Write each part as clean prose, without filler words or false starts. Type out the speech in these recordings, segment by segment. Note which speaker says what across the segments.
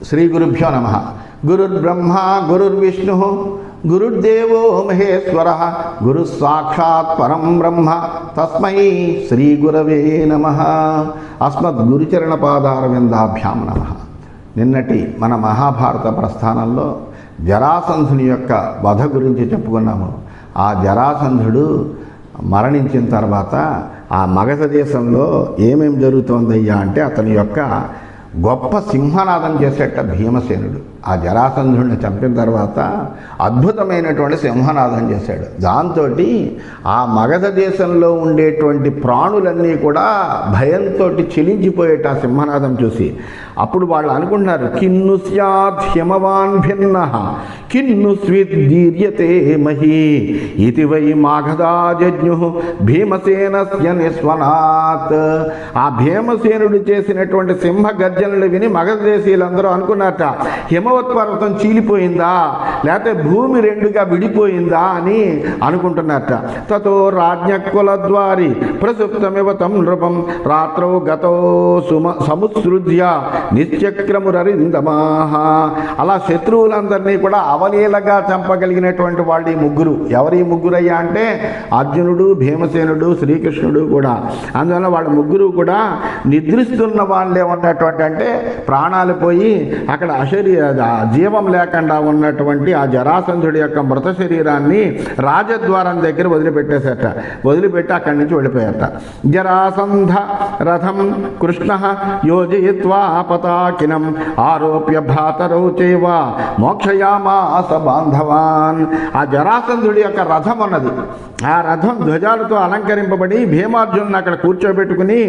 Speaker 1: శ్రీ గురుభ్యో నమః. గురుర్బ్రహ్మ గురుర్విష్ణు గురుర్దేవో మహేశ్వర గురు సాక్షాత్ పరం బ్రహ్మ తస్మై శ్రీ గురవే నమః. అస్మద్ గురుచరణ పాదారవిందాభ్యాం నమః. నిన్నటి మన మహాభారత ప్రస్థానంలో జరాసంధుని యొక్క వధ గురించి చెప్పుకున్నాము. ఆ జరాసంధుడు మరణించిన తర్వాత ఆ మగధ దేశంలో ఏమేం జరుగుతోందయ్యా అంటే అతని యొక్క గొప్ప సింహనాదం చేసేట భీమసేనుడు ఆ జరాసంధుడిని చంపిన తర్వాత అద్భుతమైనటువంటి సింహనాదం చేశాడు. దాంతో ఆ మగధ దేశంలో ఉండేటువంటి ప్రాణులన్నీ కూడా భయంతో చిలించిపోయేట ఆ సింహనాదం చూసి. అప్పుడు వాళ్ళు అనుకుంటున్నారు, కిన్ను స్యాత్ హిమవాన్ భిన్న కిన్ను స్విద్దీర్యతే మహీ ఇది వై మాఘదాజజ్ఞు భీమసేనస్య నిస్వనాత్. ఆ భీమసేనుడు చేసినటువంటి సింహ గర్జనలు విని మగధ దేశీయులందరూ అనుకున్నారట, హిమవత్పర్వతం చీలిపోయిందా లేకపోతే భూమి రెండుగా విడిపోయిందా అని అనుకుంటున్నారట. తతో రాజ్ఞకులద్వారి ప్రసుప్తమివ తం నృపం రాత్రౌ గతో సముత్సృజ్య నిశ్చక్రమురరిందమాహ. అలా శత్రువులందరినీ కూడా అవలీలగా చంపగలిగినటువంటి వాళ్ళు ఈ ముగ్గురు. ఎవరి ముగ్గురయ్యా అంటే అర్జునుడు, భీమసేనుడు, శ్రీకృష్ణుడు కూడా. అందువల్ల వాళ్ళ ముగ్గురు కూడా నిద్రిస్తున్న వాళ్ళే ఉన్నటువంటి, అంటే ప్రాణాలు పోయి అక్కడ జీవం లేకుండా ఉన్నటువంటి ఆ జరాసంధుడి యొక్క మృత శరీరాన్ని రాజద్వారం దగ్గర వదిలిపెట్టేశారట. వదిలిపెట్టి అక్కడి నుంచి వెళ్ళిపోయారట. జరాసంధ రథం కృష్ణ యోజయిత్వా పతాకినం ఆరోప్య భాతరౌ చైవ మోక్షయామాస బాంధవాన్. ఆ జరాసంధుడి యొక్క రథం ఉన్నది. ఆ రథం ధ్వజాలతో అలంకరింపబడి భీమార్జునుని అక్కడ కూర్చోబెట్టుకుని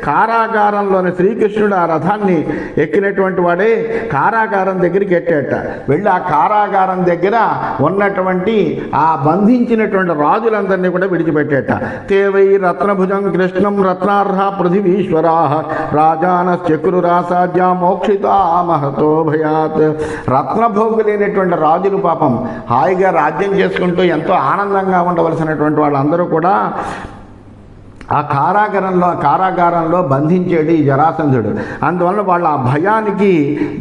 Speaker 1: కారాగారంలోని శ్రీకృష్ణుడు ఆ రథాన్ని ఎక్కినటువంటి వాడే కారాగారం దగ్గరికి ఎట్టాట. వెళ్ళి ఆ కారాగారం దగ్గర ఉన్నటువంటి ఆ బంధించినటువంటి రాజులందరినీ కూడా విడిచిపెట్టాట. తేవై రత్నభుజం కృష్ణం రత్నార్హ పృథివీశ్వరా రాజానశ్చక్రురాసాధ్య మోక్షితా మహతో భయాత్. రత్నభోగులైనటువంటి రాజులు పాపం హాయిగా రాజ్యం చేసుకుంటూ ఎంతో ఆనందంగా ఉండవలసినటువంటి వాళ్ళందరూ కూడా ఆ కారాగారంలో బంధించేది ఈ జరాసంధుడు. అందువలన వాళ్ళు ఆ భయానికి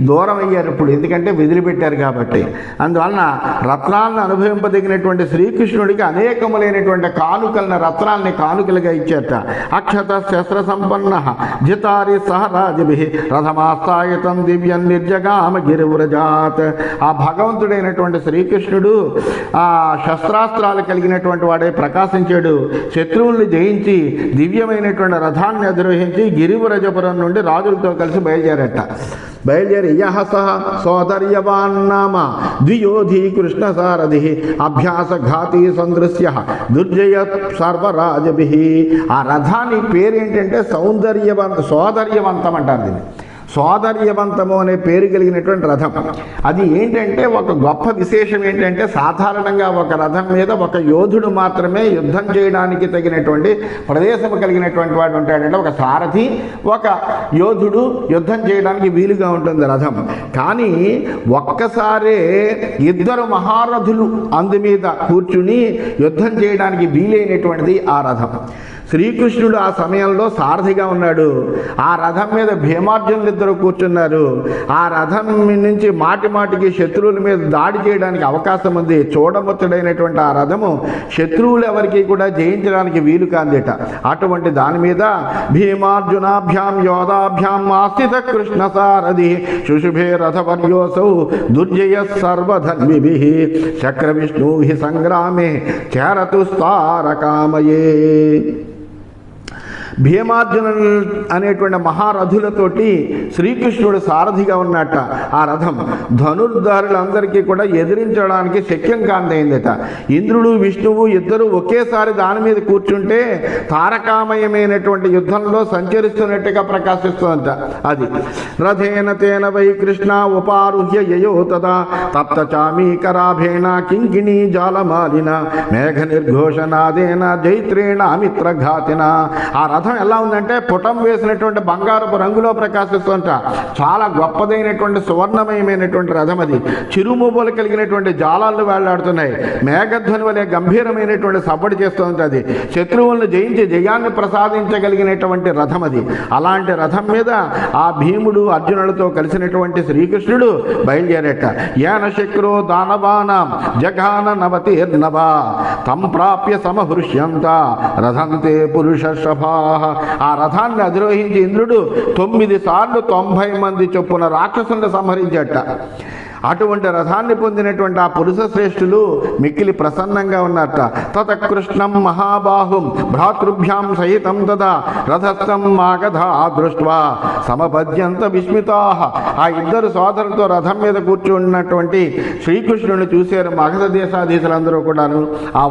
Speaker 1: దూరం అయ్యారు ఇప్పుడు, ఎందుకంటే వదిలిపెట్టారు కాబట్టి. అందువలన రత్నాలను అనుభవింపదగినటువంటి శ్రీకృష్ణుడికి అనేకములైనటువంటి కానుకలను, రత్నాలని కానుకలుగా ఇచ్చారట. అక్షత శస్త్ర సంపన్న జితారి సహ రాజభి రథమాస్థాయితం దివ్యం నిర్జగామ గిరివ్రజాత్. ఆ భగవంతుడైనటువంటి శ్రీకృష్ణుడు ఆ శస్త్రాస్త్రాలు కలిగినటువంటి వాడే ప్రకాశించాడు. శత్రువుల్ని జయించి దివ్యమైనటువంటి రథాన్ని అధిరోహించి గిరివ్రజపురం నుండి రాజులతో కలిసి బయలుదేరి యహస సోదర్యవాన్నామ ద్వియోధి కృష్ణ సారథి అభ్యాసఘాతి సందృశ్య దుర్జయ సర్వరాజభి. ఆ రథాన్ని పేరేంటంటే సోదర్యవంతం అంటారు దీన్ని. సోదర్యవంతము అనే పేరు కలిగినటువంటి రథం. అది ఏంటంటే ఒక గొప్ప విశేషం ఏంటంటే, సాధారణంగా ఒక రథం మీద ఒక యోధుడు మాత్రమే యుద్ధం చేయడానికి తగినటువంటి ప్రదేశం కలిగినటువంటి వాడు ఉంటాడంటే, ఒక సారథి, ఒక యోధుడు యుద్ధం చేయడానికి వీలుగా ఉంటుంది రథం. కానీ ఒక్కసారే ఇద్దరు మహారథులు అందు మీద కూర్చుని యుద్ధం చేయడానికి వీలైనటువంటిది ఆ రథం. శ్రీకృష్ణుడు ఆ సమయంలో సారథిగా ఉన్నాడు. ఆ రథం మీద భీమార్జునులు ఇద్దరు కూర్చున్నారు. ఆ రథం నుంచి మాటికి శత్రువుల మీద దాడి చేయడానికి అవకాశం ఉంది. చూడముచ్చడైనటువంటి ఆ రథము శత్రువులు ఎవరికి కూడా జయించడానికి వీలు కాందేట. అటువంటి దాని మీద భీమార్జునాభ్యాం యోధాభ్యాం ఆస్థిత కృష్ణ సారథి శుశుభే రథవర్యోసౌ దుర్జయ సర్వధన్విభి చక్ర విష్ణు సంగ్రామే చేరతుస్తారకామయే. భీమార్జునులు అనేటువంటి మహారథులతోటి శ్రీకృష్ణుడు సారథిగా ఉన్నట్ట. ఆ రథం ధనుర్ధారులందరికీ కూడా ఎదిరించడానికి శక్యం కాందైందట. ఇంద్రుడు, విష్ణువు ఇద్దరు ఒకేసారి దాని మీద కూర్చుంటే తారకామయమైనటువంటి యుద్ధంలో సంచరిస్తున్నట్టుగా ప్రకాశిస్తుందట. అది రథేన తేన వై కృష్ణ ఉపారుహ్య యయో తదా తప్త చామీకరాభేణ కింకిణీ జాలమాలిన మేఘ నిర్ఘోషనాదేన జైత్రేణ మిత్రఘాతిన. ఆ రథం రథం ఎలా ఉందంటే పుటం వేసినటువంటి బంగారపు రంగులో ప్రకాశిస్తుంట. చాలా గొప్పదైనటువంటి సువర్ణమయమైనటువంటి రథం అది. చిరుమూబలు కలిగినటువంటి జాలాలు వేళ్లాడుతున్నాయి. మేఘధ్వని వలె గంభీరమైనటువంటి సవ్వడి చేస్తుంది. అది శత్రువులను జయించి జయాన్ని ప్రసాదించగలిగినటువంటి రథం అది. అలాంటి రథం మీద ఆ భీముడు అర్జునులతో కలిసినటువంటి శ్రీకృష్ణుడు బయలుదేరేట. యాన శక్రో దానవానాం జఘాన నవతీర్నవా తం ప్రాప్య సమహృష్యంత రథంతే పురుషర్షభా. ఆ రథాన్ని అధిరోహించి ఇంద్రుడు 9 సార్లు 90 మంది చొప్పున రాక్షసులను సంహరించట. అటువంటి రథాన్ని పొందినటువంటి ఆ పురుష శ్రేష్ఠులు మిక్కిలి ప్రసన్నంగా ఉన్నట్ట. తత కృష్ణం మహాబాహుం భ్రాతృభ్యాం సహితం తదా రథస్థం మాగధా దృష్ట్వా సమపద్యంత విస్మితాః. ఆ ఇద్దరు సోదరులతో రథం మీద కూర్చున్నటువంటి శ్రీకృష్ణుని చూశారు మగధ దేశాధీశులందరూ కూడాను. ఆ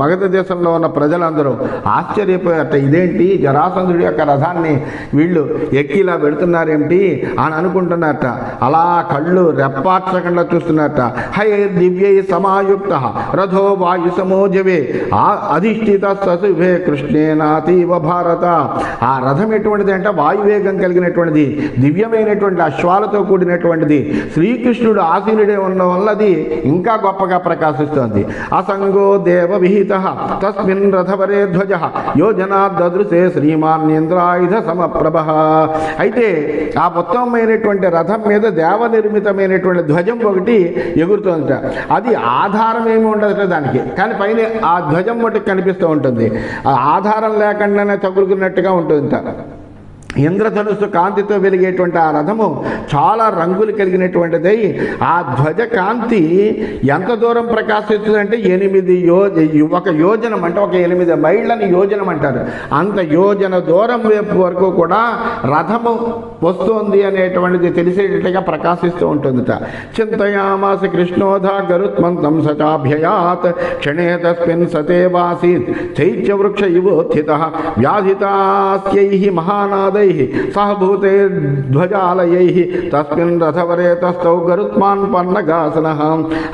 Speaker 1: మగధ దేశంలో ఉన్న ప్రజలందరూ ఆశ్చర్యపోయారట. ఇదేంటి జరాసంధుడి యొక్క రథాన్ని వీళ్ళు ఎక్కిలా పెడుతున్నారేమిటి అని అనుకుంటున్నారట. అలా కళ్ళు రెప్పార్చకుండా చూస్తున్నట్ట. హై దివ్యై సమాయుక్త రథో వాయు సమోజవే అధిష్ఠిత సశుభే కృష్ణేనాతీవ భారత. ఆ రథం ఎటువంటిది అంటే వాయువేగం కలిగినటువంటిది, దివ్యమైనటువంటి అశ్వాలతో కూడినటువంటిది. శ్రీకృష్ణుడు ఆసీనుడే ఉన్న వల్ల అది ఇంకా గొప్పగా ప్రకాశిస్తోంది. అసంగో దేవ విహిత తస్మిన్ రథవరే ధ్వజ యోజనా దదృశే శ్రీమాన్యేంద్రాయుధ సమప్రభ. అయితే ఆ ఉత్తమమైనటువంటి రథం మీద దేవ నిర్మితమైనటువంటి ధ్వజం ఒకటి ఎగురుతుందట. అది ఆధారం ఏమి ఉండదట దానికి, కానీ పైన ఆ ధ్వజం ఒకటి కనిపిస్తూ ఉంటుంది. ఆ ఆధారం లేకుండానే తగులుకున్నట్టుగా ఉంటుందట. ఇంద్రధనుస్సు కాంతితో వెలిగేటువంటి ఆ రథము చాలా రంగులు కలిగినటువంటిదై ఆ ధ్వజ కాంతి ఎంత దూరం ప్రకాశిస్తుందంటే 1 యోజనం అంటే ఒక 8 మైళ్ళని యోజనం అంటారు. అంత యోజన దూరం వైపు వరకు కూడా రథము వస్తోంది అనేటువంటిది తెలిసేటట్టుగా ప్రకాశిస్తూ ఉంటుందట. చింతయామాస కృష్ణోధ గరుత్మంతం సచాభ్యయాత్ క్షణే తస్మిన్ సతేవాసీత్ చైత్యవృక్ష ఇవోత్థిత వ్యాధితాస్యై మహానాదై సహభూతే ధ్వజాలయై తస్మిన్ రథవరే తస్థౌ గరుత్మాన్ పన్నగాసనః.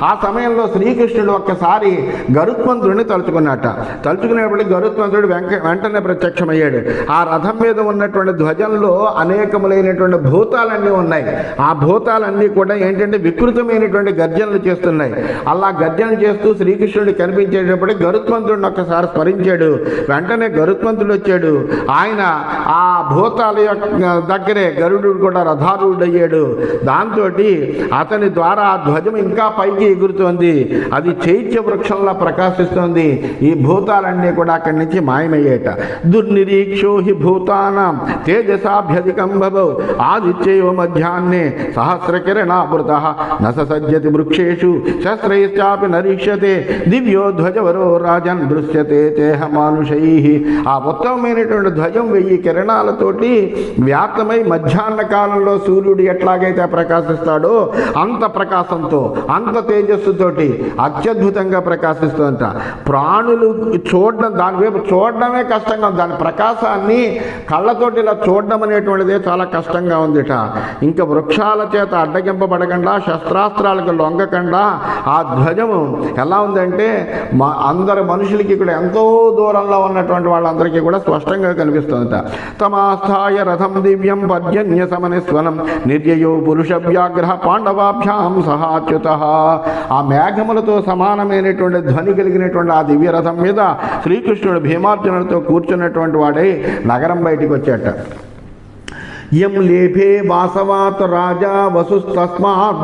Speaker 1: ఆ సమయంలో శ్రీకృష్ణుడు ఒక్కసారి గరుత్మంతుడిని తలుచుకున్నట్ట. తలుచుకునేప్పటికీ గరుత్మంతుడు వెంటనే ప్రత్యక్షమయ్యాడు. ఆ రథం మీద ఉన్నటువంటి ధ్వజంలో అనేకములైనటువంటి భూతాలన్నీ ఉన్నాయి. ఆ భూతాలన్నీ కూడా ఏంటంటే వికృతమైనటువంటి గర్జనలు చేస్తున్నాయి. అలా గర్జనలు చేస్తూ శ్రీకృష్ణుడు కనిపించేటప్పటికి గరుత్మంతుడిని ఒక్కసారి స్మరించాడు. వెంటనే గరుత్మంతుడు వచ్చాడు. ఆయన ఆ భూతాల దగ్గరే గరుడు కూడా రథారూఢయ్యాడు. దాంతో అతని ద్వారా ఆ ధ్వజం ఇంకా పైకి ఎగురుతోంది. అది చైత్య వృక్షంలా ప్రకాశిస్తోంది. ఈ భూతాలన్నీ కూడా అక్కడి నుంచి మాయమయ్యేట. దుర్నిరీక్షో హి భూతానాం తేజసాభ్యధికం భవౌ ఆదిత్యో మధ్యాహ్నే సహస్రకిరణావృత నసజ్జతి వృక్షేషు శస్త్రైశ్చాపి నరీక్ష్యతే దివ్యో ధ్వజవరో రాజన్ దృశ్యతే చేహ మానుషై. ఆ ఉత్తమమైనటువంటి ధ్వజం 1000 కిరణాలతోటి వ్యాప్తమై మధ్యాహ్న కాలంలో సూర్యుడు ఎట్లాగైతే ప్రకాశిస్తాడో అంత ప్రకాశంతో అంత తేజస్సుతోటి అత్యద్భుతంగా ప్రకాశిస్తుందంట. ప్రాణులు చూడడం, దాని వైపు చూడడమే కష్టంగా ఉంది. దాని ప్రకాశాన్ని కళ్ళతోటి ఇలా చూడడం అనేటువంటిదే చాలా కష్టంగా ఉందిట. ఇంకా వృక్షాల చేత అడ్డగింపబడకుండా శస్త్రాస్త్రాలకు లొంగకుండా ఆ ధ్వజము ఎలా ఉందంటే అందరు మనుషులకి కూడా ఎంతో దూరంలో ఉన్నటువంటి వాళ్ళందరికీ కూడా స్పష్టంగా కనిపిస్తుందట. తమాస్థాయ రథం దివ్యం పర్జన్య సమనిస్వనం నిర్యయో పురుష వ్యాఘ్ర పాండవాభ్యాం సహాచ్యుత. ఆ మేఘములతో సమానమైనటువంటి ధ్వని కలిగినటువంటి ఆ దివ్య రథం మీద శ్రీకృష్ణుడు భీమార్జునులతో కూర్చున్నటువంటి వాడై నగరం బయటికి వచ్చాట. యం లేభే వాసవాత్ రాజా వసుస్తస్మాత్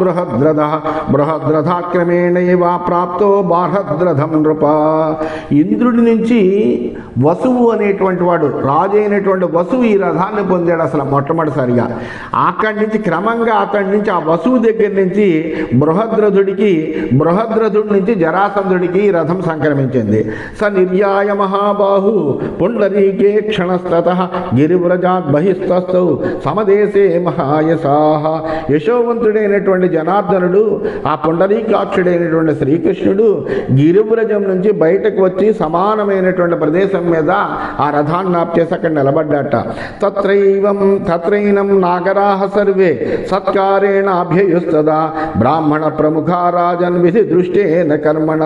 Speaker 1: బృహద్రథాక్రమేణైవ ప్రాప్తో బార్హద్రథం నృప. ఇంద్రుడి నుంచి వసువు అనేటువంటి వాడు, రాజు అయినటువంటి వసువు ఈ రథాన్ని పొందాడు అసలు మొట్టమొదటిసారిగా. అక్కడి నుంచి క్రమంగా అక్కడి నుంచి ఆ వసువు దగ్గర నుంచి బృహద్రథుడి నుంచి జరాసంధుడికి ఈ రథం సంక్రమించింది. స నిర్యాయ మహాబాహు పుండరీకే క్షణస్తతః గిరివ్రజాత్ బహిస్తస్థౌ సమదేశే మహాయసాహ. యశోవంతుడైనటువంటి జనార్దనుడు, ఆ పుండరీకాక్షుడైనటువంటి శ్రీకృష్ణుడు గిరివ్రజం నుంచి బయటకు వచ్చి సమానమైనటువంటి ప్రదేశం మీద ఆ రథాన్ని ఆప్చేసి అక్కడ నిలబడ్డాట. తత్రైనం నాగరాహ సర్వే సత్కారేణ అభ్యయుస్తదా బ్రాహ్మణ ప్రముఖ రాజన్ విధి దృష్టేన కర్మణ.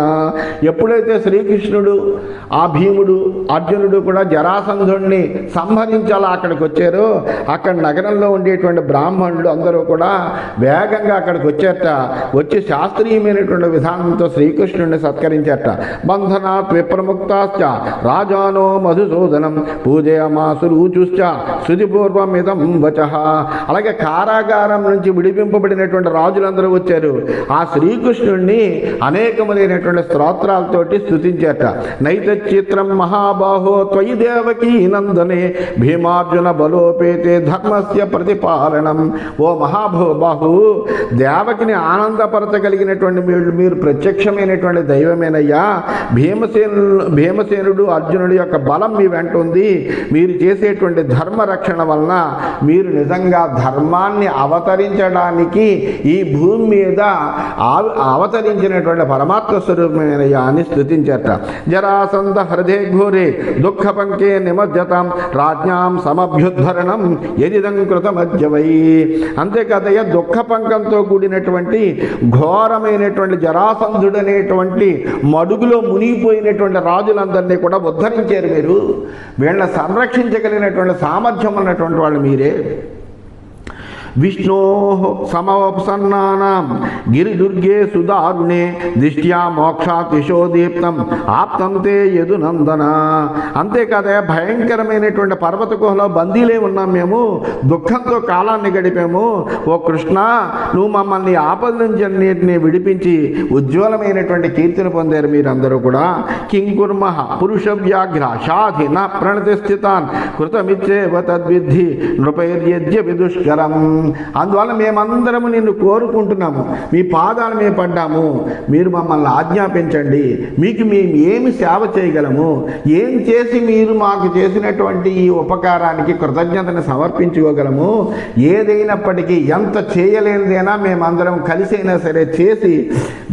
Speaker 1: ఎప్పుడైతే శ్రీకృష్ణుడు, ఆ భీముడు, అర్జునుడు కూడా జరాసంధుడిని సంహరించాలా అక్కడికి వచ్చారో, అక్కడ నగరంలో ఉండేటువంటి బ్రాహ్మణులు అందరూ కూడా వేగంగా అక్కడికి వచ్చారట. వచ్చి శాస్త్రీయమైనటువంటి విధానంతో శ్రీకృష్ణుడిని సత్కరించారట. బంధనాత్ విప్రముక్తాశ్చ రాజానో మధుసూదనం పూజయమాసురుచుశ్చ శృతిపూర్వమిదం వచః. అలాగే కారాగారం నుంచి విడిపింపబడినటువంటి రాజులందరూ వచ్చారు. ఆ శ్రీకృష్ణుడిని అనేకములైనటువంటి స్తోత్రాలతోటి స్తుతించారట. నైతచిత్రం మహాబాహో త్వయి దేవకీ నందనే భీమార్జున బలోపేతే ధర్మస్య ప్రతిపాలనం. ఓ మహాబాహు, దేవకిని ఆనందపరచగలిగినటువంటి మీరు ప్రత్యక్షమైనటువంటి దైవమేనయ్యా. భీమసేనుడు అర్జునుడి యొక్క బలం మీ వెంట ఉంది. మీరు చేసేటువంటి ధర్మ రక్షణ వలన మీరు నిజంగా ధర్మాన్ని అవతరించడానికి ఈ భూమి మీద అవతరించినటువంటి పరమాత్మ స్వరూపమేనయ్యా అని స్తుతించట. జరాసంధ హృదయ ఘోరే దుఃఖ పంకే నిమజ్జతాం రాజ్ఞాం సమభ్యుద్ధరణం యదిదం కృతమజ్జవై. అంతేకాదయ్య, దుఃఖ పంకంతో కూడినటువంటి ఘోరమైనటువంటి జరాసంధుడనేటువంటి మడుగులో మునిగిపోయినటువంటి రాజులందరినీ కూడా ఉద్ధరించారు మీరు. వీళ్ళని సంరక్షించగలిగినటువంటి సామర్థ్యం ఉన్నటువంటి వాళ్ళు మీరే. విష్ణో సమవప్సన్నానాం గిరిదుర్గే సుదారుణే దిష్ట్యా మోక్షాతిశోదీప్తం ఆప్తం తే యదునందన. అంతేకాదే, భయంకరమైనటువంటి పర్వత గుహలో బందీలే ఉన్నాం మేము, దుఃఖంతో కాలాన్ని గడిపాము. ఓ కృష్ణ, నువ్వు మమ్మల్ని ఆపద నుంచి అన్నిటిని విడిపించి ఉజ్వలమైనటువంటి కీర్తిని పొందారు మీరందరూ కూడా. కింకుర్మః పురుష వ్యాఘ్ర షాధి న ప్రణతిస్థితాన్ కృతమిచ్చేవ తద్విద్ధి నృపైర్యజ్య విదుష్కరం. అందువల్ల మేమందరము నిన్ను కోరుకుంటున్నాము, మీ పాదాలు మేము పడ్డాము, మీరు మమ్మల్ని ఆజ్ఞాపించండి. మీకు మేము ఏమి సేవ చేయగలము, ఏం చేసి మీరు మాకు చేసినటువంటి ఈ ఉపకారానికి కృతజ్ఞతను సమర్పించుకోగలము. ఏదైనప్పటికీ, ఎంత చేయలేనిదైనా మేమందరం కలిసైనా సరే చేసి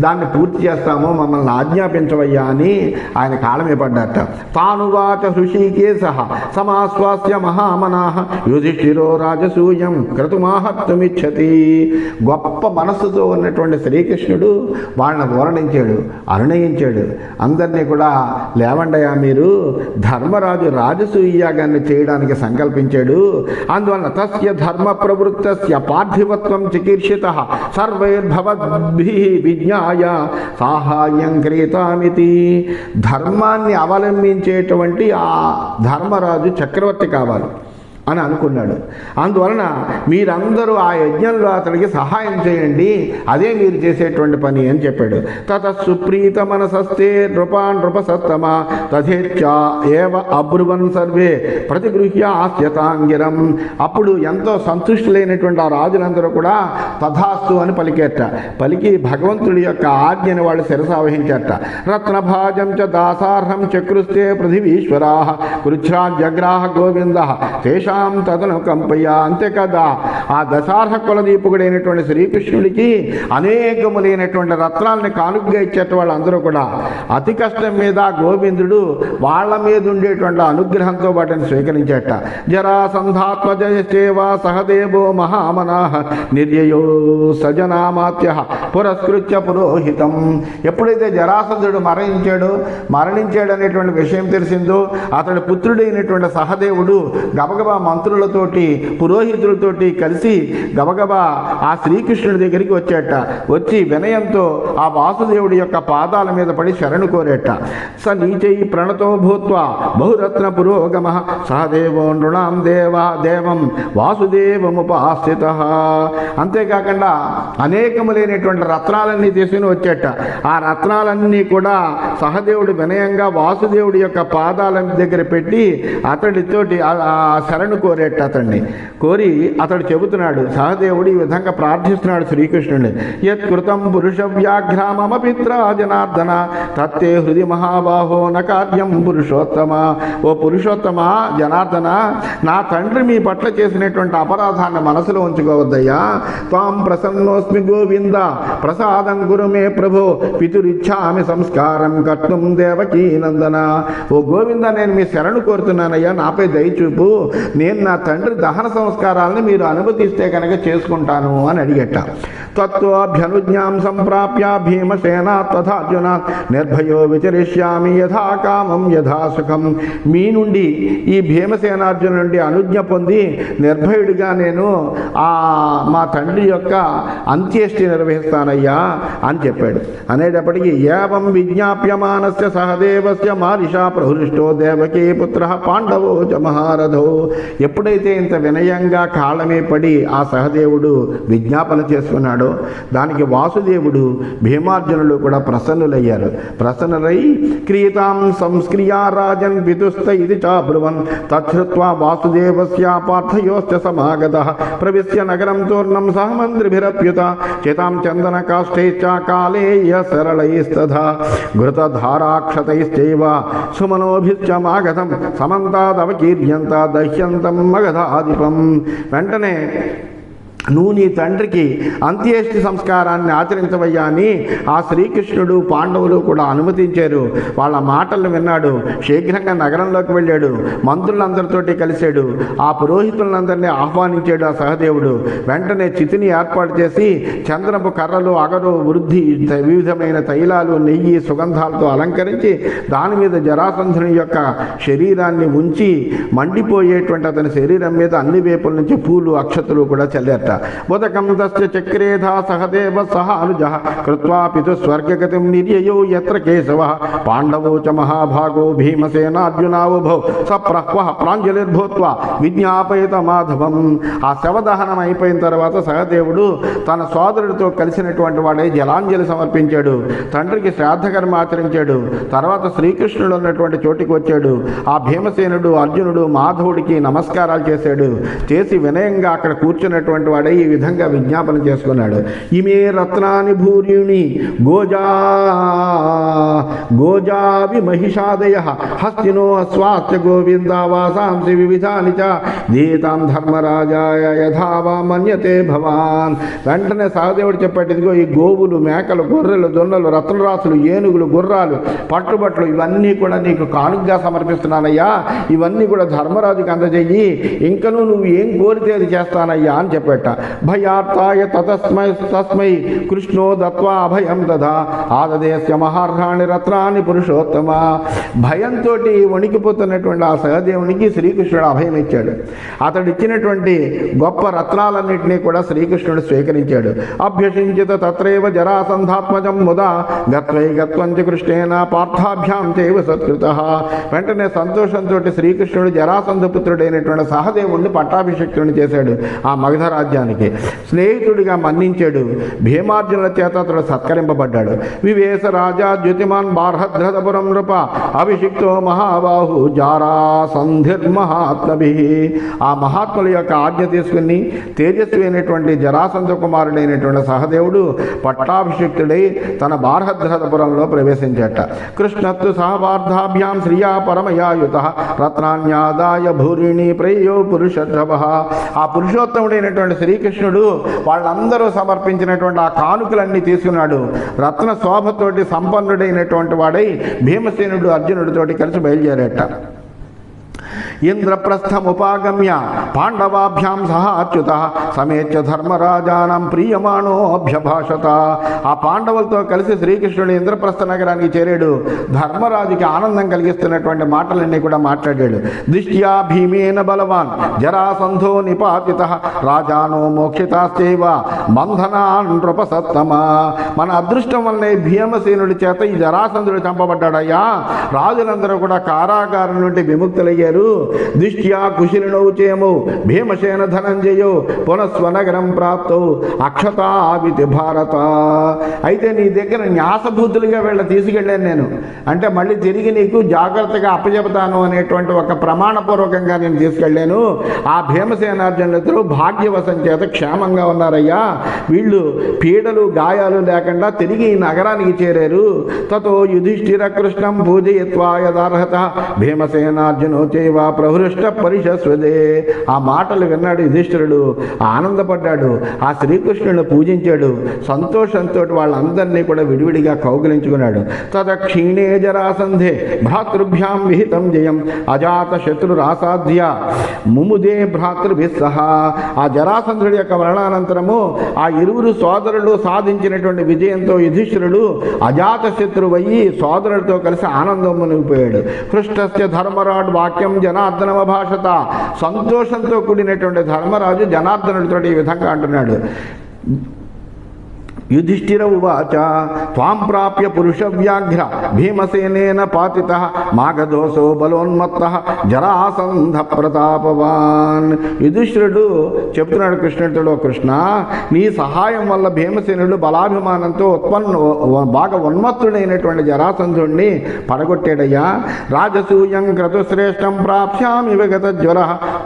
Speaker 1: దాన్ని పూర్తి చేస్తాము, మమ్మల్ని ఆజ్ఞాపించవయ్యా అని ఆయన కాళ్ళమే పడ్డట. తానువాచ హృషీకేశ సమాశ్వాస్య మహామనాః యుధిష్ఠిరో రాజసూయం క్రతుమాహత్తుమిచ్చతి. గొప్ప మనస్సుతో ఉన్నటువంటి శ్రీకృష్ణుడు వాళ్ళని వర్ణించాడు, అనునయించాడు. అందరినీ కూడా లేవండయా, మీరు ధర్మరాజు రాజసూయాగాన్ని చేయడానికి సంకల్పించాడు. అందువలన తస్య ధర్మ ప్రవృత్తస్య పార్థివత్వం చికీర్షితః సర్వైర్భవద్భిః విజ్ఞాయ సాహాయం క్రీతామితి. ధర్మాన్ని అవలంబించేటువంటి ఆ ధర్మరాజు చక్రవర్తి కావాలి అని అనుకున్నాడు. అందువలన మీరందరూ ఆ యజ్ఞంలో అతడికి సహాయం చేయండి, అదే మీరు చేసేటువంటి పని అని చెప్పాడు. తత సుప్రీత మనసస్తే నృపసత్తమ తథేచ్ఛా ఏవ అబ్రువన్ సర్వే ప్రతిగృహ్య ఆస్యతాంగిరం. అప్పుడు ఎంతో సంతుష్టులైనటువంటి ఆ రాజులందరూ కూడా తథాస్తు అని పలికి భగవంతుడి యొక్క ఆజ్ఞని వాళ్ళు శిరసావహించారట. రత్నభాజం చ దాసార్హం చక్రుస్తే పృథివీశ్వరా కృచ్ఛ్రాజగ్రాహ గోవింద తేషాం తదను కంపయ్య. అంతేకాదా, ఆ దశార్హ కులదీపుడైనటువంటి శ్రీకృష్ణుడికి అనేకములైనటువంటి రత్నాలని కానుకగా ఇచ్చేట వాళ్ళందరూ కూడా అతి కష్టం మీద గోవిందుడు వాళ్ళ మీద ఉండేటువంటి అనుగ్రహంతో వాటిని స్వీకరించేట. జరాసంధాత్మజేవ సహదేవో మహామనాః నిర్యయో సజనామాత్య పురస్కృత్య పురోహితం. ఎప్పుడైతే జరాసంధుడు మరణించాడు అనేటువంటి విషయం తెలిసిందో, అతడి పుత్రుడైనటువంటి సహదేవుడు గబగబా మంత్రులతోటి పురోహితులతోటి కలిసి గబగబా ఆ శ్రీకృష్ణుడి దగ్గరికి వచ్చి వినయంతో ఆ వాసుదేవుడి యొక్క పాదాల మీద పడి శరణు కోరేట. స నీచై ప్రణతో భూత్వా బహురత్న పురోగమ సహదేవో నృణాం దేవం వాసుదేవముపాస్థితః. అంతేకాకుండా అనేకములైనటువంటి రత్నాలన్నీ తీసుకుని వచ్చేట. ఆ రత్నాలన్నీ కూడా సహదేవుడు వినయంగా వాసుదేవుడి యొక్క పాదాల దగ్గర పెట్టి అతడితోటి శరణు శరణు కోరేట అతన్ని కోరి అతడు చెబుతున్నాడు. సహదేవుడు ఈ విధంగా ప్రార్థిస్తున్నాడు శ్రీకృష్ణుడిని. యత్కృతం పురుష వ్యాఘ్రామపిత్ర జనార్దన తత్తే హృది మహాబాహో న కార్యం పురుషోత్తమ. ఓ పురుషోత్తమ జనార్దన, నా తండ్రి మీ పట్ల చేసినటువంటి అపరాధాన్ని మనసులో ఉంచుకోవద్దయ్యా. త్వాం ప్రసన్నోస్మి గోవింద ప్రసాదం గురు మే ప్రభో పితురిచ్ఛామి సంస్కారం కర్తుం దేవకీ నందన. ఓ గోవింద, నేను మీ శరణు కోరుతున్నానయ్యా, నాపై దయచూపు. నేను నా తండ్రి దహన సంస్కారాలను మీరు అనుమతిస్తే కనుక చేసుకుంటాను అని అడిగట. తత్వాభ్యనుజ్ఞాం సంప్రాప్య భీమసేన తథార్జున నిర్భయో విచరిష్యామి యథా కామం యథా సుఖం. మీ నుండి ఈ భీమసేనార్జున నుండి అనుజ్ఞ పొంది నిర్భయుడిగా నేను మా తండ్రి యొక్క అంత్యేష్టి నిర్వహిస్తానయ్యా అని చెప్పాడు. అనేటప్పటికీ ఏవం విజ్ఞాప్యమానస్య సహదేవస్య మారిషా ప్రహృష్టో దేవకీ పుత్ర పాండవో చ మహారథో. ఎప్పుడైతే ఇంత వినయంగా కాళ్ళమే పడి ఆ సహదేవుడు విజ్ఞాపన చేసుకున్నాడో దానికి వాసుదేవుడు భీమార్జునులు కూడా ప్రసన్నులయ్యారు. ప్రసన్నులై క్రీతాం సంస్క్రియా రాజన్ విదుస్త ఇది చాబ్రువన్ తచ్ఛృత్వా వాసుదేవస్య పార్థయోశ్చ సమాగతః ప్రవిశ్య నగరం తూర్ణం సహమంత్రిభిరప్యుత చితాం చందన కాష్టైశ్చ కాలేయ సరళైస్తథా ఘృతధారాక్షతైశ్చైవ సుమనోభిశ్చ మాగతం సమంతాదవకీర్యంత దహ్యంతం మగధాధిపం. వెంటనే నువ్వు నీ తండ్రికి అంత్యేష్టి సంస్కారాన్ని ఆచరించవయ్యా అని ఆ శ్రీకృష్ణుడు పాండవులు కూడా అనుమతించారు. వాళ్ళ మాటలు విన్నాడు. శీఘ్రంగా నగరంలోకి వెళ్ళాడు. మంత్రులందరితోటి కలిశాడు. ఆ పురోహితులందరినీ ఆహ్వానించాడు ఆ సహదేవుడు. వెంటనే చితిని ఏర్పాటు చేసి చంద్రపు కర్రలు, అగరు, వృద్ధి, వివిధమైన తైలాలు, నెయ్యి, సుగంధాలతో అలంకరించి దాని మీద జరాసంధుని యొక్క శరీరాన్ని ఉంచి మండిపోయేటువంటి అతని శరీరం మీద అన్ని వైపుల నుంచి పూలు, అక్షతలు కూడా చల్లారట. ఉదకం తస్య చక్రేధా సహదేవ సహ అనుజ కృత్వా పితు స్వర్గగతిం నిర్యయో యత్ర కేశవ పాండవో చ మహాభాగో భీమసేనార్జునావుభౌ సప్రహ్వః ప్రాంజలిర్భూత్వా విజ్ఞాపయత మాధవం. ఆ శవదహనం అయిపోయిన తర్వాత సహదేవుడు తన సోదరుడితో కలిసినటువంటి వాడే జలాంజలి సమర్పించాడు. తండ్రికి శ్రాద్ధకర్మ ఆచరించాడు. తర్వాత శ్రీకృష్ణుడు ఉన్నటువంటి చోటికి వచ్చాడు. ఆ భీమసేనుడు, అర్జునుడు మాధవుడికి నమస్కారాలు చేశాడు. చేసి వినయంగా అక్కడ కూర్చున్నటువంటి వాడే ఈ విధంగా విజ్ఞాపన చేసుకున్నాడు. ఇమే రత్నాని భూర్యుని గోజావి మహిషాదయ హస్తినో స్వాస్థ్య గోవింద వాసాంసి వివిధాని చ దీతాం ధర్మరాజాయ యథావా మన్యతే భవాన్. వెంటనే సహదేవుడు చెప్పాడు, ఇదిగో ఈ గోవులు, మేకలు, గొర్రెలు, దొన్నలు, రత్నరాసులు, ఏనుగులు, గుర్రాలు, పట్టుబట్లు ఇవన్నీ కూడా నీకు కానుకగా సమర్పిస్తున్నానయ్యా. ఇవన్నీ కూడా ధర్మరాజుకి అందజేయి. ఇంకనూ నువ్వు ఏం కోరితే అది చేస్తానయ్యా అని చెప్పాట. భయార్తాయ తస్మై కృష్ణో దత్వా అభయం దదా ఆదదేశ మహార్హాణి రత్నాన్ని పురుషోత్తమ. భయంతో వణికిపోతున్నటువంటి ఆ సహదేవునికి శ్రీకృష్ణుడు అభయం ఇచ్చాడు. అతడు ఇచ్చినటువంటి గొప్ప రత్నాలన్నింటినీ కూడా శ్రీకృష్ణుడు స్వీకరించాడు. అభ్యసించిత తత్రైవ జరాసంధాత్మజం ముదా గత్వై గత్వంచ కృష్ణేన పార్థాభ్యాం చైవ సత్కృతః. వెంటనే సంతోషంతో శ్రీకృష్ణుడు జరాసంధపుత్రుడైనటువంటి సహదేవుడిని పట్టాభిషిక్తుడిని చేశాడు. ఆ మగధ రాజ్యానికి స్నేహితుడిగా మన్నించాడు. భీమార్జునుల చేత అతడు సత్కరింపబడ్డాడు. వివేశ రాజా ద్యుతిమాన్ బార్హద్రథపురం నృప అభిషిక్తో మహాబాహు జారాసంధిర్మహాత్మభి. ఆ మహాత్ముల యొక్క ఆజ్ఞ తీసుకుని తేజస్వి అయినటువంటి జరాసంధ కుమారుడైనటువంటి సహదేవుడు పట్టాభిషిక్తుడై తన బార్హద్రథపురంలో ప్రవేశించట. కృష్ణత్తు సహపార్థాభ్యాం శ్రియా పరమయాయుత రత్నాన్యాదాయ భూరిణి ప్రయో పురుషర్షభ. ఆ పురుషోత్తముడైనటువంటి శ్రీకృష్ణుడు వాళ్ళందరూ సమర్పించినటువంటి ఆ కానుకలన్నీ తీసుకున్నాడు. రత్న శోభతోటి సంపన్నుడైనటువంటి వాడై భీమసేనుడు అర్జునుడితోటి కలిసి బయలుదేరేట. ఇంద్రప్రస్థముపాగమ్య పాండవాభ్యాం సహ అచ్యుత సమేత్య ధర్మరాజానం ప్రియమాణోభ్యభాషత. ఆ పాండవులతో కలిసి శ్రీకృష్ణుడు ఇంద్రప్రస్థ నగరానికి చేరాడు. ధర్మరాజుకి ఆనందం కలిగిస్తున్నటువంటి మాటలన్నీ కూడా మాట్లాడాడు. దృష్ట్యా భీమేన బలవాన్ జరాసంధో నిపాతిత రాజానో మోక్షితాశ్చైవ బంధనాన్ నృపసత్తమ. మన అదృష్టం వల్లనే భీమసేనుడి చేత ఈ జరాసంధుడు చంపబడ్డాడయ్యా. రాజులందరూ కూడా కారాగారం నుండి విముక్తులయ్యారు. దిష్ట్యా కుశలినౌ చేమౌ భీమసేన ధనంజయో పునఃస్వనగరం ప్రాప్తౌ అక్షతావితి భారత. అయితే నీ దగ్గర న్యాసబుద్ధులుగా వీళ్ళ తీసుకెళ్ళాను నేను, అంటే మళ్ళీ తిరిగి నీకు జాగ్రత్తగా అప్పచెబుతాను అనేటువంటి ఒక ప్రమాణపూర్వకంగా నేను తీసుకెళ్ళాను. ఆ భీమసేనార్జునులిద్దరూ భాగ్యవశం చేత క్షేమంగా ఉన్నారయ్యా. వీళ్ళు పీడలు గాయాలు లేకుండా తిరిగి ఈ నగరానికి చేరారు. తతో యుధిష్ఠిర కృష్ణం పూజయిత్వా యదార్హత భీమసేనార్జునో చైవ ప్రహృష్ట పరిశస్వదే. ఆ మాటలు విన్నాడు యుధిష్ఠిరుడు, ఆనందపడ్డాడు, ఆ శ్రీకృష్ణుని పూజించాడు. సంతోషంతో వాళ్ళందరినీ కూడా విడివిడిగా కౌగిలించుకున్నాడు. తద క్షీణే జరాసంధే భ్రాతృభ్యాం విహితం జయం అజాత శత్రురాసాధ్య ముముదే భ్రాతృభిస్సహ. ఆ జరాసంధుడి యొక్క మరణానంతరము ఆ ఇరువురు సోదరులు సాధించినటువంటి విజయంతో యుధిష్ఠిరుడు అజాత శత్రువయ్యి సోదరులతో కలిసి ఆనందం మునిగిపోయాడు. హృష్టస్య ధర్మరాజు వాక్యం జనార్దనమ భాషత. సంతోషంతో కూడినటువంటి ధర్మరాజు జనార్దనుడితో ఈ విధంగా అంటున్నాడు. యుధిష్ఠిర ఉవాచ త్వాం ప్రాప్య పురుషవ్యాఘ్ర భీమసేనేన పాతితః మాఘదోషో బలోన్మత్తః జరాసంధ ప్రతాపవాన్. యుధిష్ఠిరుడు చెప్తున్నాడు కృష్ణుడితో, కృష్ణ నీ సహాయం వల్ల భీమసేనుడు బలాభిమానంతో బాగా ఉన్మత్తుడైనటువంటి జరాసంధుడిని పడగొట్టాడయ్యా. రాజసూయం క్రతుశ్రేష్టం ప్రాప్స్యామి విగత జ్వర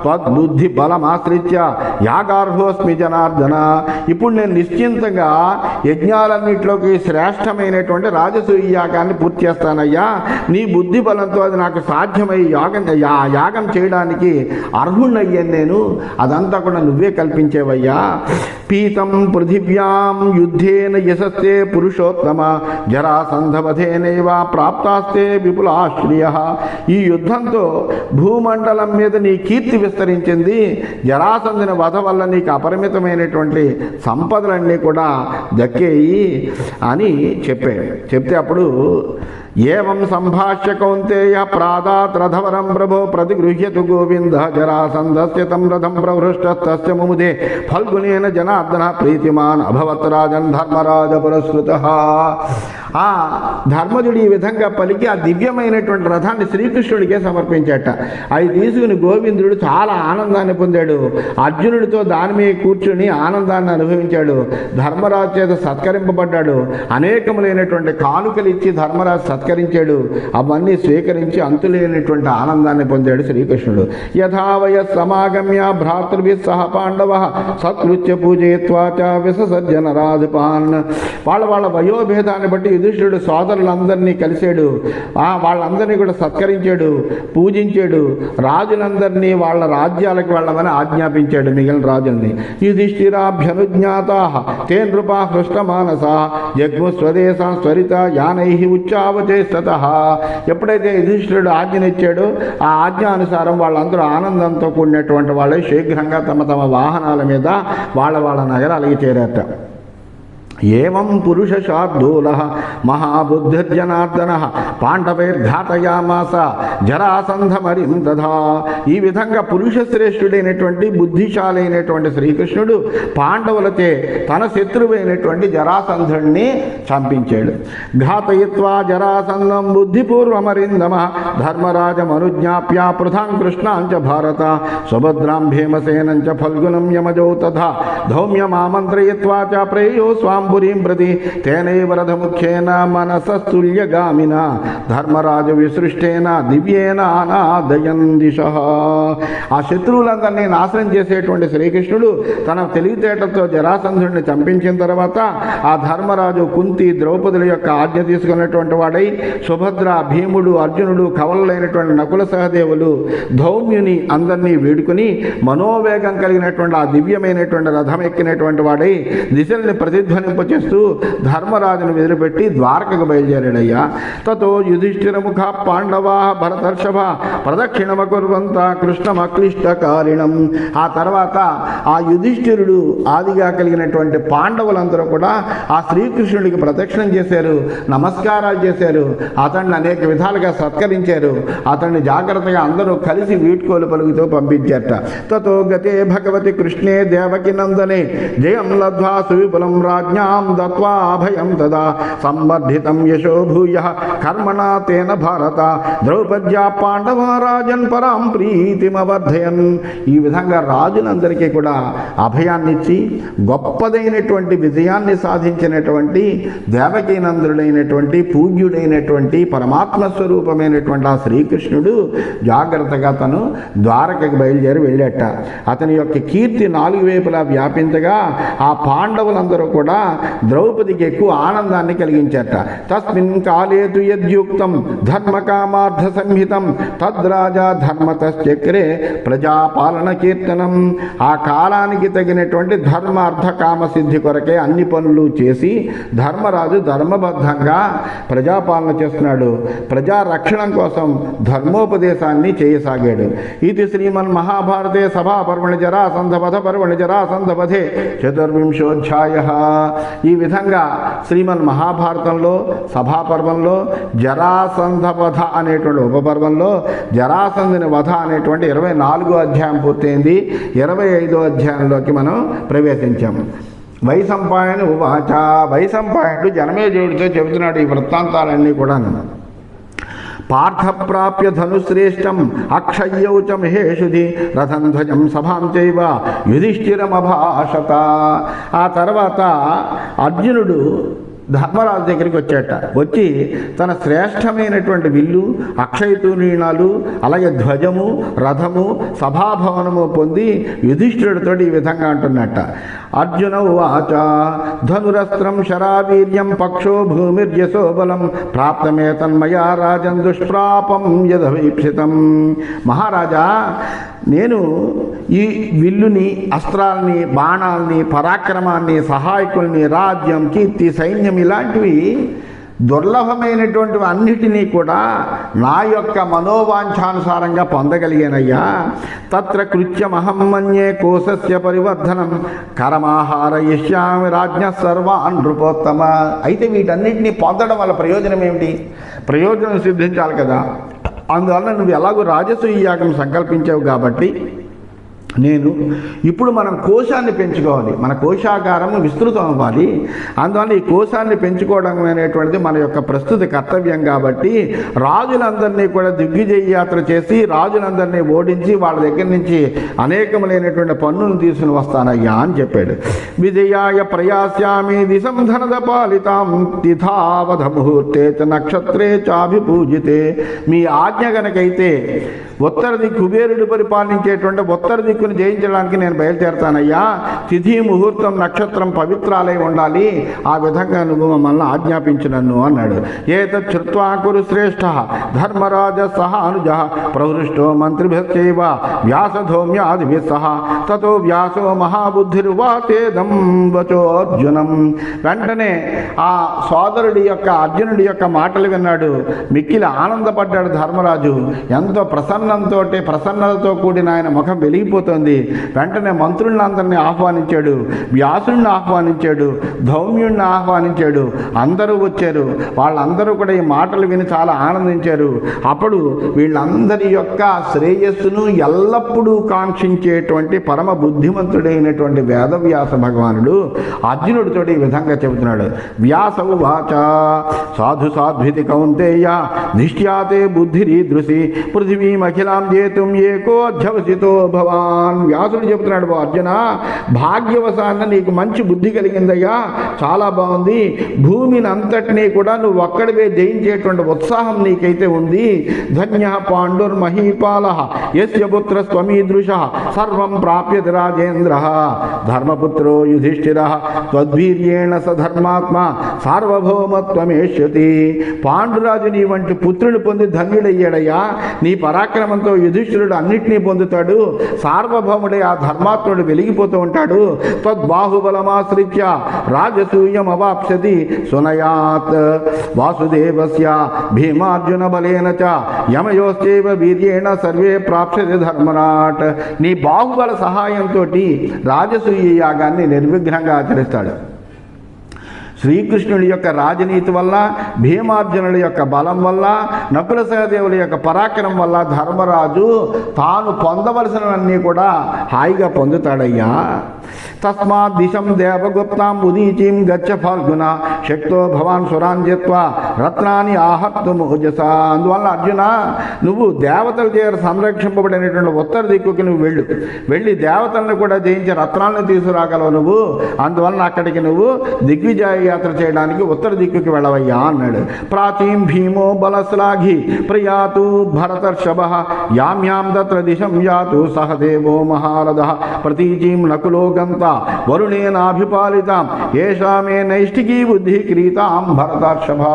Speaker 1: త్వద్బుద్ధి బలమాశ్రిత్య యాగార్హోస్మి జనార్దన. ఇప్పుడు నేను నిశ్చింతంగా యజ్ఞాలన్నింటిలోకి శ్రేష్టమైనటువంటి రాజసూయ యాగాన్ని పూర్తి చేస్తానయ్యా. నీ బుద్ధి బలంతో అది నాకు సాధ్యమై యాగం చేయడానికి అర్హుణ్ణయ్యాను నేను. అదంతా కూడా నువ్వే కల్పించేవయ్యా. పీతం పృథివ్యాం యుద్ధేన యశస్తే పురుషోత్తమ జరాసంధవధేనైవ ప్రాప్తాస్తే విపులాశ్రియ. ఈ యుద్ధంతో భూమండలం మీద నీ కీర్తి విస్తరించింది. జరాసంధుని వధ వల్ల నీకు అపరిమితమైనటువంటి సంపదలన్నీ కూడా దక్కేయి అని చెప్తే అప్పుడు ఏవం సంభాష్య కౌంతేయ ప్రాదాత్ రథవరం ప్రభో ప్రతిగృహ్యతు గోవింద జరాసంధస్య తం రథం ప్రహృష్టస్తస్య ముముదే ఫల్గునేన జనార్దన ప్రీతిమాన్ అభవత్ రాజన్ ధర్మరాజ పురస్కృతః. ఆ ధర్మజుడు ఈ విధంగా పలికి ఆ దివ్యమైనటువంటి రథాన్ని శ్రీకృష్ణుడికే సమర్పించాట. అది తీసుకుని గోవిందుడు చాలా ఆనందాన్ని పొందాడు. అర్జునుడితో దాని మీద కూర్చుని ఆనందాన్ని అనుభవించాడు. ధర్మరాజు చేత సత్కరింపబడ్డాడు. అనేకములైనటువంటి కానుకలు ఇచ్చి ధర్మరాజు సత్కరించాడు. అవన్నీ స్వీకరించి అంతులేనటువంటి ఆనందాన్ని పొందాడు శ్రీకృష్ణుడు. యథావయ సమాగమ్య భ్రాతృభి సహ పాండవ సత్కృత్య పూజయిత్వా చ విసర్జన రాజపాన్. వాళ్ళ వయోభేదాన్ని బట్టి యుధిష్ఠిరుడు సోదరులందరినీ కలిశాడు. వాళ్ళందరినీ కూడా సత్కరించాడు, పూజించాడు. రాజులందరినీ వాళ్ళ రాజ్యాలకు వెళ్ళమని ఆజ్ఞాపించాడు మిగిలిన రాజుల్ని. యుధిష్ఠిరాభ్యనుజ్ఞాతా తే నృపా హృష్టమానసా జగ్ము స్వదేశా స్వరిత యానై ఉచ్చావచేస్తతః. ఎప్పుడైతే యుధిష్ఠిరుడు ఆజ్ఞనిచ్చాడో ఆ ఆజ్ఞానుసారం వాళ్ళందరూ ఆనందంతో కూడినటువంటి వాళ్ళే శీఘ్రంగా తమ వాహనాల మీద వాళ్ళ నగరాలకి చేరారట. ఏవం పురుష శార్దూల మహాబుద్ధిర్జనార్దన పాండవైర్ఘాతయామాస జరాసంధమరిం దధా. ఈ విధంగా పురుష శ్రేష్ఠుడైనటువంటి బుద్ధిశాలి అయినటువంటి శ్రీకృష్ణుడు పాండవులచే తన శత్రువైనటువంటి జరాసంధుడిని చంపించాడు. ఘాతయిత్వా జరాసంధం బుద్ధిపూర్వమరిందమ ధర్మరాజమనుజ్ఞాప్య పృథాం కృష్ణాంచ భారత సుభద్రాం భీమసేనంచ ఫల్గునం యమజౌ తథా ధౌమ్యమామంత్రయిత్వా చ ప్రేయో స్వాం పురీం ప్రతి తేనైవ రథముఖ్యేన మనసస్తుల్యగామిన ధర్మరాజ విసృష్టేన దివ్యేన అనాదయన్ దిశః. ఆ శత్రువులందరినీ నాశనం చేసేటువంటి శ్రీకృష్ణుడు తన తెలివితేటతో జరాసంధుడిని చంపించిన తర్వాత ఆ ధర్మరాజు కుంతి ద్రౌపదుల యొక్క ఆజ్ఞ తీసుకున్నటువంటి వాడై సుభద్ర భీముడు అర్జునుడు కవలైనటువంటి నకుల సహదేవులు ధౌమ్యుని అందరినీ వేడుకుని మనోవేగం కలిగినటువంటి ఆ దివ్యమైనటువంటి రథం ఎక్కినటువంటి వాడై దిశల్ని ప్రతిధ్వనింపచేస్తూ ధర్మరాజును వదిలిపెట్టి ద్వారకకు బయలుదేరాడయ్యా. తతో యుధిష్ఠిరముఖ పాండవా భరతర్షభ ప్రదక్షిణమకుర్వంత కృష్ణమక్లిష్టకారిణం. ఆ తర్వాత ఆ యుధిష్ఠిరుడు ఆదిగా కలిగినటువంటి పాండవులందరూ కూడా ఆ శ్రీకృష్ణుడికి ప్రదక్షిణం చేశారు, నమస్కారాలు చేశారు, అతన్ని అనేక విధాలుగా సత్కరించారు. అతన్ని జాగ్రత్తగా అందరూ కలిసి వీడ్కోలు పలుకుతూ పంపించారట. తతో గతే భగవతి కృష్ణే దేవకి నందనే జయం లబ్ధ్వా సువిపులం రాజ్ఞాం దత్వా అభయం తదా సంవర్ధితం యశో భూయః కర్మ ధర్మణా తేన భారత ద్రౌపద్యా పాండవారాజన్ పరాం ప్రీతిమవర్ధయన్. ఈ విధంగా రాజులందరికీ కూడా అభయాన్నిచ్చి గొప్పదైనటువంటి విజయాన్ని సాధించినటువంటి దేవకీనందుడైనటువంటి పూజ్యుడైనటువంటి పరమాత్మ స్వరూపమైనటువంటి ఆ శ్రీకృష్ణుడు జాగ్రత్తగా తను ద్వారకకి బయలుదేరి వెళ్ళేట. అతని యొక్క కీర్తి నాలుగు వైపులా వ్యాపించగా ఆ పాండవులందరూ కూడా ద్రౌపదికి ఎక్కువ ఆనందాన్ని కలిగించారట. తస్మిన్ కాలేతు యద్యుక్తం ధర్మకామార్థ సంహితం తద్రాజా ధర్మతశ్చక్రే ప్రజాపాలన కీర్తనం. ఆ కాలానికి తగినటువంటి ధర్మార్థ కామసిద్ధి కొరకే అన్ని పనులు చేసి ధర్మరాజు ధర్మబద్ధంగా ప్రజాపాలన చేస్తున్నాడు. ప్రజా రక్షణ కోసం ధర్మోపదేశాన్ని చేయసాగాడు. ఇది శ్రీమన్ మహాభారతే సభాపర్వణి జరాసంధవధ పర్వణి జరాసంధవధే చతుర్వింశోధ్యాయ. ఈ విధంగా శ్రీమన్ మహాభారతంలో సభాపర్వంలో జరాసంధవధ అనేటువంటి ఉపపర్వంలో జరాసంధుని వధ అనేటువంటి 24వ అధ్యాయం పూర్తయింది. 25వ అధ్యాయంలోకి మనం ప్రవేశించాము. వైశంపాయన ఉవాచ. వైశంపాయనుడు జనమేజయుడితో చెబుతున్నాడు ఈ వృత్తాంతాలన్నీ కూడా. పార్థప్రాప్య ధనుశ్రేష్టం అక్షయ్యౌ చ మహేషుధి రథం ధ్వజం సభాం చైవ యుధిష్ఠిరమభాషత. ఆ తర్వాత అర్జునుడు ధర్మరాజు దగ్గరికి వచ్చాట. వచ్చి తన శ్రేష్టమైనటువంటి విల్లు అక్షయతూణీణాలు అలాగే ధ్వజము రథము సభాభవనము పొంది యుధిష్ఠిరుడితో ఈ విధంగా అంటున్నట్ట. అర్జున ఉవాచ ధనురస్త్రం శరావీర్యం పక్షో భూమిర్యశో బలం ప్రాప్తమే తన్మయా రాజన్ దుష్ప్రాపం యదవీప్సితం. మహారాజా, నేను ఈ విల్లుని అస్త్రాలని బాణాలని పరాక్రమాన్ని సహాయకుల్ని రాజ్యం కీర్తి సైన్యం ఇలాంటివి దుర్లభమైనటువంటివి అన్నిటినీ కూడా నా యొక్క మనోవాంఛానుసారంగా పొందగలిగానయ్యా. తత్ర కృత్యమహం మన్యే కోశస్య పరివర్ధనం కరమాహారయిష్యామి రాజ్ఞ సర్వాన్ నృపోత్తమ. అయితే వీటన్నిటినీ పొందడం వల్ల ప్రయోజనం ఏమిటి? ప్రయోజనం సిద్ధించాలి కదా. అందువల్ల నువ్వు ఎలాగో రాజసూయ యాగం సంకల్పించావు కాబట్టి నేను ఇప్పుడు మనం కోశాన్ని పెంచుకోవాలి. మన కోశాగారం విస్తృతం అవ్వాలి. అందువల్ల ఈ కోశాన్ని పెంచుకోవడం అనేటువంటిది మన యొక్క ప్రస్తుత కర్తవ్యం కాబట్టి రాజులందరినీ కూడా దిగ్విజయ యాత్ర చేసి రాజులందరినీ ఓడించి వాళ్ళ దగ్గర నుంచి అనేకములైనటువంటి పన్నులను తీసుకుని వస్తానయ్యా అని చెప్పాడు. విజయాయ ప్రయాస్యామి దిశం ధనద పాలితాం తిథావధ ముహూర్తే చ నక్షత్రే చాభిపూజితే. మీ ఆజ్ఞ గనకైతే ఉత్తర దిక్కు కుబేరుడు పరిపాలించేటువంటి ఉత్తర దిక్కును జయించడానికి నేను బయలుదేరతానయ్యా. తిథి ముహూర్తం నక్షత్రం పవిత్రాలై ఉండాలి. ఆ విధంగా నువ్వు మమ్మల్ని ఆజ్ఞాపించు నన్ను అన్నాడు. ఏతత్ శ్రుత్వా కురు శ్రేష్ఠ ధర్మరాజ సహ అనుజ ప్రహృష్టో మంత్రిభ్యైవ వ్యాసధౌమ్యాదిభి సహ తతో వ్యాసో మహాబుద్ధిర్వాచేదం వచోర్జునం. వెంటనే ఆ సోదరుడి యొక్క అర్జునుడి యొక్క మాటలు విన్నాడు. మిక్కిలి ఆనందపడ్డాడు ధర్మరాజు. ఎంతో ప్రసన్నతతో కూడిన ఆయన ముఖం వెలిగిపోతుంది. వెంటనే మంత్రులందరినీ ఆహ్వానించాడు, వ్యాసుడిని ఆహ్వానించాడు, ధౌమ్యుడిని ఆహ్వానించాడు. అందరూ వచ్చారు. వాళ్ళందరూ కూడా ఈ మాటలు విని చాలా ఆనందించారు. అప్పుడు వీళ్ళందరి యొక్క శ్రేయస్సును ఎల్లప్పుడూ కాంక్షించేటువంటి పరమ బుద్ధిమంతుడైనటువంటి వేదవ్యాస భగవానుడు అర్జునుడితో ఈ విధంగా చెబుతున్నాడు. వ్యాసవు వాచ సాధు సాధ్వితి కౌంతేయ ధిష్ట్యాతే బుద్ధిరీదృశి పృథివీమఖిలాం జేతుం ఏకో అధ్యవసితో భవాన్. వ్యాసుడు చెబుతున్నాడు, అర్జున భాగ్యవశాన నీకు మంచి బుద్ధి కలిగిందయ్యా, చాలా బాగుంది. భూమిని అంతటినీ కూడా నువ్వు ఒక్కడివే జయించేటువంటి ఉత్సాహం నీకైతే ఉంది. ధన్య పాండుర్మహీపాల యస్య పుత్ర స్వమీదృశ సర్వం ప్రాప్యతి రాజేంద్ర ధర్మపుత్రో యుధిష్ఠిర త్వద్వీర్యేణ స ధర్మాత్మ సార్వభౌమత్వమేష్యతి. పాండురాజు నీ వంటి పుత్రుని పొంది ధన్యుడయ్యాడయ్యా. నీ పరాక్రమంతో యుధిష్ఠిరుడు అన్నిటినీ పొందుతాడు. సార్వభౌముడే ఆ ధర్మాత్ముడు వెలిగిపోతూ ఉంటాడు. తద్బాహుబలమాశ్రిత్య రాజసూయం అవాప్స్యతి సునయాత్ వాసుదేవస్య భీమార్జున బలేన చ యమయోశ్చైవ వీర్యేణ సర్వే ప్రాప్స్యతి ధర్మరాట్. నీ బాహుబల సహాయంతో రాజసూయ యాగాన్ని నిర్విఘ్నంగా ఆచరిస్తాడు. శ్రీకృష్ణుడి యొక్క రాజనీతి వల్ల, భీమార్జునుడి యొక్క బలం వల్ల, నకుల సహదేవుల యొక్క పరాక్రమం వల్ల ధర్మరాజు తాను పొందవలసినవన్నీ కూడా హాయిగా పొందుతాడయ్యా. తస్మాత్ దిశం దేవగుప్తాం ఉదీచీం గచ్చ ఫాల్గుణ శక్తో భవాన్ సురాన్ జిత్వా రత్నాన్ని ఆహర్తు మోజస. అందువల్ల అర్జున, నువ్వు దేవతల చేత సంరక్షింపబడినటువంటి ఉత్తర దిక్కుకి నువ్వు వెళ్ళి దేవతలను కూడా జయించి రత్నాలను తీసుకురాగలవు నువ్వు. అందువలన అక్కడికి నువ్వు దిగ్విజయ యాత్ర చేయడానికి ఉత్తర దిక్కుకి వెళ్ళవయ్యా అన్నాడు. ప్రాచీం భీమో బలశ్లాఘి ప్రయాతు భరతర్షభ యామ్యాం తత్ర దిశం యాతు సహదేవో మహారథ ప్రతీచీం నకులో గంత వరుణేనాభిపాలితాం ఏషా మే నైష్టికీ బుద్ధి క్రీతాం భరతర్షభా.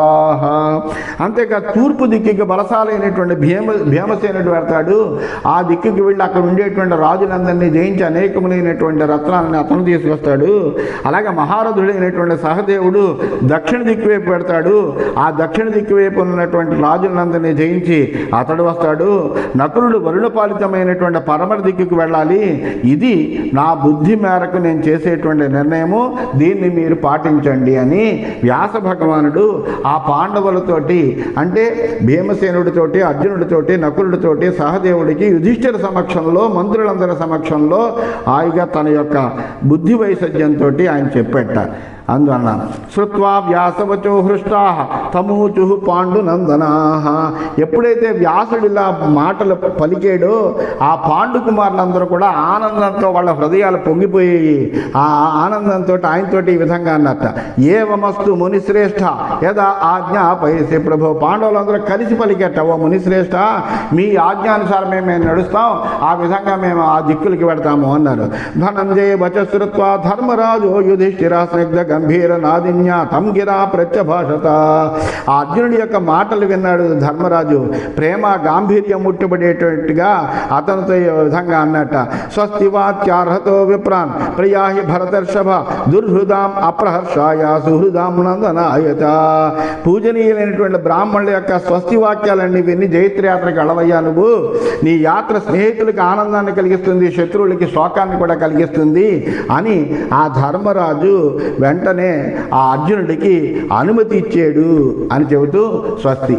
Speaker 1: అంతేకాదు తూర్పు దిక్కుకి బలశాలైనటువంటి భీమసేనుడు వెళ్తాడు. ఆ దిక్కుకి వెళ్ళి అక్కడ ఉండేటువంటి రాజులందరినీ జయించి అనేకములైనటువంటి రత్నాలని అతను తీసుకొస్తాడు. అలాగే మహారథుడైనటువంటి సహదేవుడు దక్షిణ దిక్కు వైపు పెడతాడు. ఆ దక్షిణ దిక్కు వైపు ఉన్నటువంటి రాజులందరినీ జయించి అతడు వస్తాడు. నకులుడు వరుణపాలితమైనటువంటి పరమర దిక్కుకు వెళ్ళాలి. ఇది నా బుద్ధి మేరకు నేను చేసేటువంటి నిర్ణయము, దీన్ని మీరు పాటించండి అని వ్యాస భగవానుడు ఆ పాండవులతోటి, అంటే భీమసేనుడితోటి, అర్జునుడితోటి, నకులుడితోటి, సహదేవుడికి యుధిష్ఠిర సమక్షంలో, మంత్రులందరి సమక్షంలో హాయిగా తన యొక్క బుద్ధి వైసజ్యంతో ఆయన చెప్పేట. అందువలన శ్రుత్వా వ్యాసవచో హృష్టా తమూచు పాండునందనా. ఎప్పుడైతే వ్యాసుడు ఇలా మాటలు పలికాడో ఆ పాండు కుమారులందరూ కూడా ఆనందంతో వాళ్ళ హృదయాలు పొంగిపోయాయి. ఆ ఆనందంతో ఆయనతోటి ఈ విధంగా అన్నట్ట, ఏవమస్తు మునిశ్రేష్ఠ యదా ఆజ్ఞాపయసి ప్రభు. పాండవులందరూ కలిసి పలికేట, ఓ మునిశ్రేష్ఠ, మీ ఆజ్ఞానుసారమే మేము నడుస్తాం, ఆ విధంగా మేము ఆ దిక్కులకి పెడతాము అన్నారు. ధనంజయ వచశ్రుత్వా ధర్మరాజు యుధిష్ఠిర స్నిగ్ధ గంభీర నాదిన్య తం గిరా ప్రత్యభాషత. ఆ అర్జునుడి యొక్క మాటలు విన్నాడు ధర్మరాజు. ప్రేమ గాంభీర్యం ముట్టుబడేటట్టుగా అతనితో ఈ విధంగా అన్నట్ట, స్వస్తి వాచ్యార్హతో విప్రాన్ ప్రియాహి భరతర్షభ దుర్హృదాం అప్రహర్షాయ సుహృదాం నందనాయత. పూజనీయులైనటువంటి బ్రాహ్మణుల యొక్క స్వస్తి వాక్యాలన్నీ విని జైత్రయాత్రకు వెళ్ళవయ్యా నువ్వు. నీ యాత్ర స్నేహితులకి ఆనందాన్ని కలిగిస్తుంది, శత్రువులకి శోకాన్ని కూడా కలిగిస్తుంది అని ఆ ధర్మరాజు వెంటనే ఆ అర్జునుడికి అనుమతి ఇచ్చాడు అని చెబుతూ స్వస్తి.